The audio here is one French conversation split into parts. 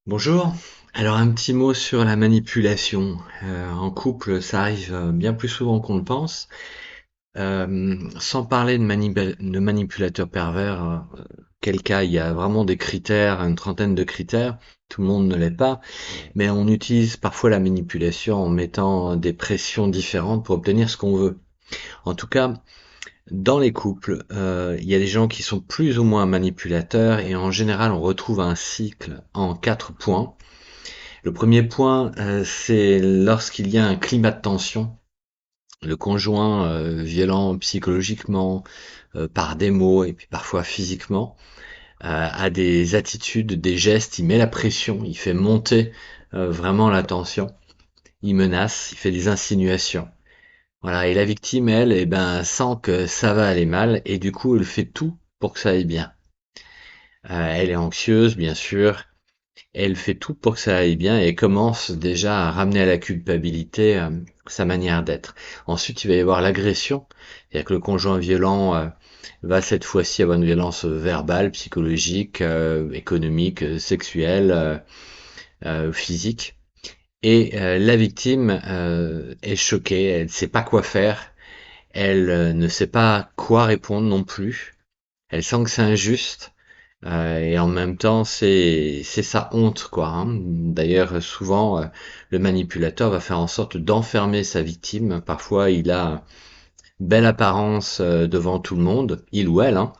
Bonjour. Alors un petit mot sur la manipulation. En couple, ça arrive bien plus souvent qu'on le pense. Sans parler de manipulateurs pervers, quel cas il y a vraiment des critères, une trentaine de critères. Tout le monde ne l'est pas, mais on utilise parfois la manipulation en mettant des pressions différentes pour obtenir ce qu'on veut. En tout cas, dans les couples, il y a des gens qui sont plus ou moins manipulateurs et en général, on retrouve un cycle en 4 points. Le premier point, c'est lorsqu'il y a un climat de tension, le conjoint violent psychologiquement, par des mots et puis parfois physiquement, a des attitudes, des gestes, il met la pression, il fait monter vraiment la tension, il menace, il fait des insinuations. Voilà, et la victime, elle, eh ben, sent que ça va aller mal et du coup, elle fait tout pour que ça aille bien. Elle est anxieuse, bien sûr, elle fait tout pour que ça aille bien et commence déjà à ramener à la culpabilité sa manière d'être. Ensuite, il va y avoir l'agression, c'est-à-dire que le conjoint violent va cette fois-ci avoir une violence verbale, psychologique, économique, sexuelle, physique. Et la victime est choquée, elle ne sait pas quoi faire, elle ne sait pas quoi répondre non plus, elle sent que c'est injuste. Et en même temps, c'est sa honte, quoi, hein. D'ailleurs, souvent, le manipulateur va faire en sorte d'enfermer sa victime. Parfois, il a belle apparence devant tout le monde, il ou elle, hein,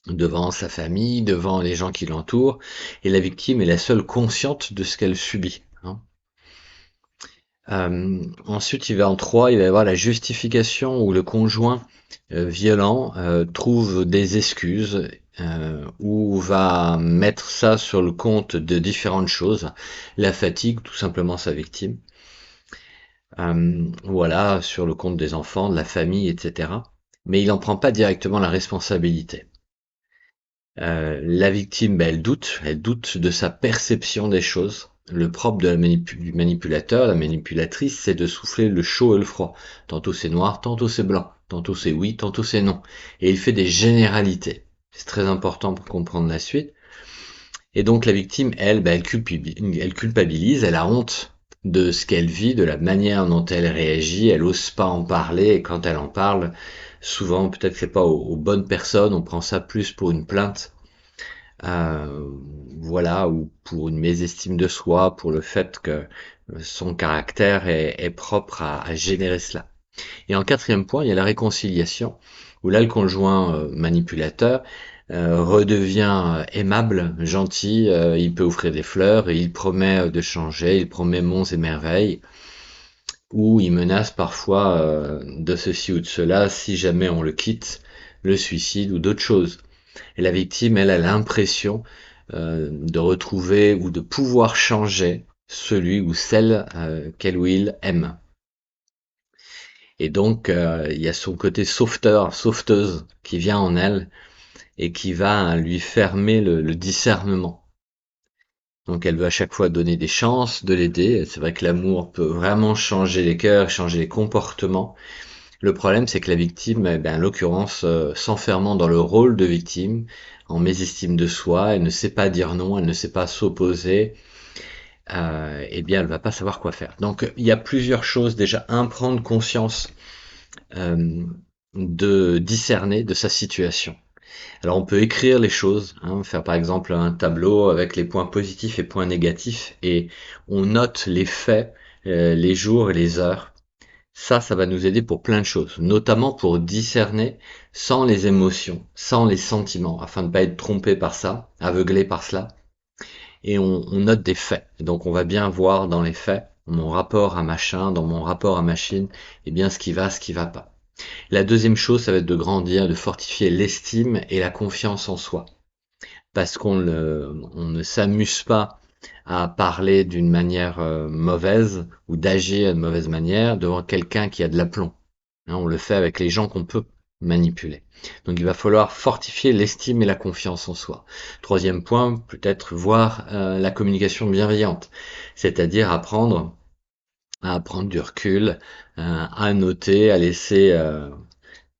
devant sa famille, devant les gens qui l'entourent, et la victime est la seule consciente de ce qu'elle subit, hein. Ensuite, il va en 3, il va y avoir la justification où le conjoint violent trouve des excuses ou va mettre ça sur le compte de différentes choses, la fatigue, tout simplement sa victime, voilà, sur le compte des enfants, de la famille, etc. Mais il n'en prend pas directement la responsabilité. La victime, ben, elle doute de sa perception des choses. Le propre de du manipulateur, la manipulatrice, c'est de souffler le chaud et le froid. Tantôt c'est noir, tantôt c'est blanc, tantôt c'est oui, tantôt c'est non. Et il fait des généralités. C'est très important pour comprendre la suite. Et donc la victime, elle, ben, elle culpabilise, elle a honte de ce qu'elle vit, de la manière dont elle réagit, elle ose pas en parler, et quand elle en parle, souvent, peut-être que c'est pas aux bonnes personnes, on prend ça plus pour une plainte, euh, voilà, ou pour une mésestime de soi, pour le fait que son caractère est propre à générer cela. Et en quatrième point, il y a la réconciliation, où là, le conjoint manipulateur redevient aimable, gentil, il peut offrir des fleurs, et il promet de changer, il promet monts et merveilles, ou il menace parfois de ceci ou de cela si jamais on le quitte, le suicide ou d'autres choses. Et la victime, elle a l'impression de retrouver ou de pouvoir changer celui ou celle qu'elle ou il aime. Et donc, il y a son côté sauveteur, sauveteuse qui vient en elle et qui va lui fermer le discernement. Donc, elle veut à chaque fois donner des chances de l'aider. C'est vrai que l'amour peut vraiment changer les cœurs, changer les comportements. Le problème, c'est que la victime, eh ben, en l'occurrence, s'enfermant dans le rôle de victime, en mésestime de soi, elle ne sait pas dire non, elle ne sait pas s'opposer, eh bien, elle va pas savoir quoi faire. Donc, il y a plusieurs choses. Déjà, un, prendre conscience euh, de discerner de sa situation. Alors, on peut écrire les choses, hein, faire par exemple un tableau avec les points positifs et points négatifs, et on note les faits, les jours et les heures. Ça va nous aider pour plein de choses, notamment pour discerner sans les émotions, sans les sentiments, afin de ne pas être trompé par ça, aveuglé par cela. Et on note des faits. Donc on va bien voir dans les faits, mon rapport à machin, dans mon rapport à machine, et bien ce qui va pas. La deuxième chose, ça va être de grandir, de fortifier l'estime et la confiance en soi. Parce on ne s'amuse pas à parler d'une manière mauvaise ou d'agir de mauvaise manière devant quelqu'un qui a de l'aplomb. Hein, on le fait avec les gens qu'on peut manipuler. Donc il va falloir fortifier l'estime et la confiance en soi. Troisième point, peut-être voir la communication bienveillante, c'est-à-dire apprendre à prendre du recul, à noter, à laisser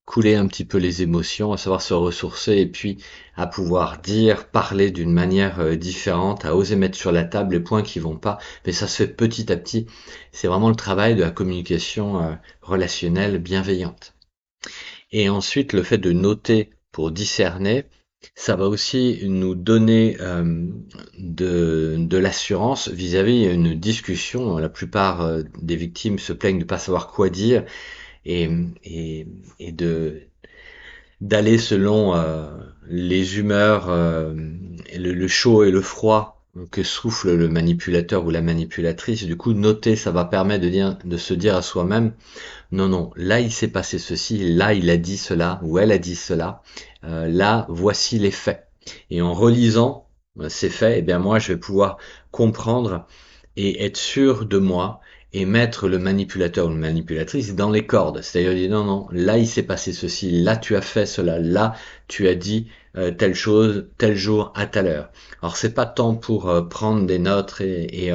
couler un petit peu les émotions, à savoir se ressourcer et puis à pouvoir dire, parler d'une manière différente, à oser mettre sur la table les points qui vont pas. Mais ça se fait petit à petit. C'est vraiment le travail de la communication relationnelle bienveillante. Et ensuite, le fait de noter pour discerner, ça va aussi nous donner de l'assurance vis-à-vis une discussion. La plupart des victimes se plaignent de ne pas savoir quoi dire et, et, et de d'aller selon les humeurs, et le chaud et le froid que souffle le manipulateur ou la manipulatrice. Du coup, noter, ça va permettre de se dire à soi-même, non, non, là il s'est passé ceci, là il a dit cela, ou elle a dit cela, là voici les faits. Et en relisant ces faits, eh bien moi je vais pouvoir comprendre et être sûr de moi et mettre le manipulateur ou la manipulatrice dans les cordes. C'est-à-dire dire non, non, là il s'est passé ceci, là tu as fait cela, là tu as dit telle chose, tel jour, à telle heure. Alors c'est pas tant pour prendre des notes et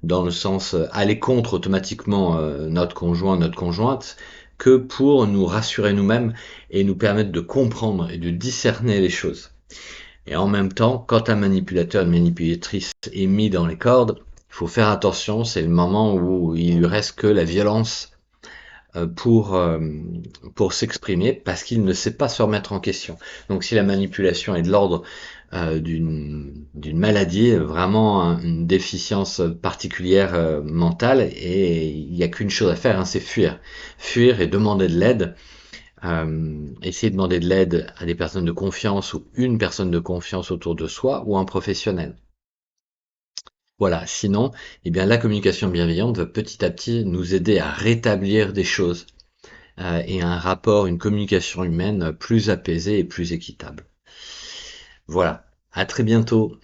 dans le sens aller contre automatiquement notre conjoint, notre conjointe, que pour nous rassurer nous-mêmes et nous permettre de comprendre et de discerner les choses. Et en même temps, quand un manipulateur, une manipulatrice est mis dans les cordes, il faut faire attention, c'est le moment où il lui reste que la violence euh, pour, euh, pour s'exprimer parce qu'il ne sait pas se remettre en question. Donc si la manipulation est de l'ordre d'une maladie, vraiment une déficience particulière mentale, et il n'y a qu'une chose à faire, hein, c'est fuir. Fuir et demander de l'aide. Essayer de demander de l'aide à des personnes de confiance ou une personne de confiance autour de soi ou un professionnel. Voilà, sinon, eh bien, la communication bienveillante va petit à petit nous aider à rétablir des choses et un rapport, une communication humaine plus apaisée et plus équitable. Voilà, à très bientôt.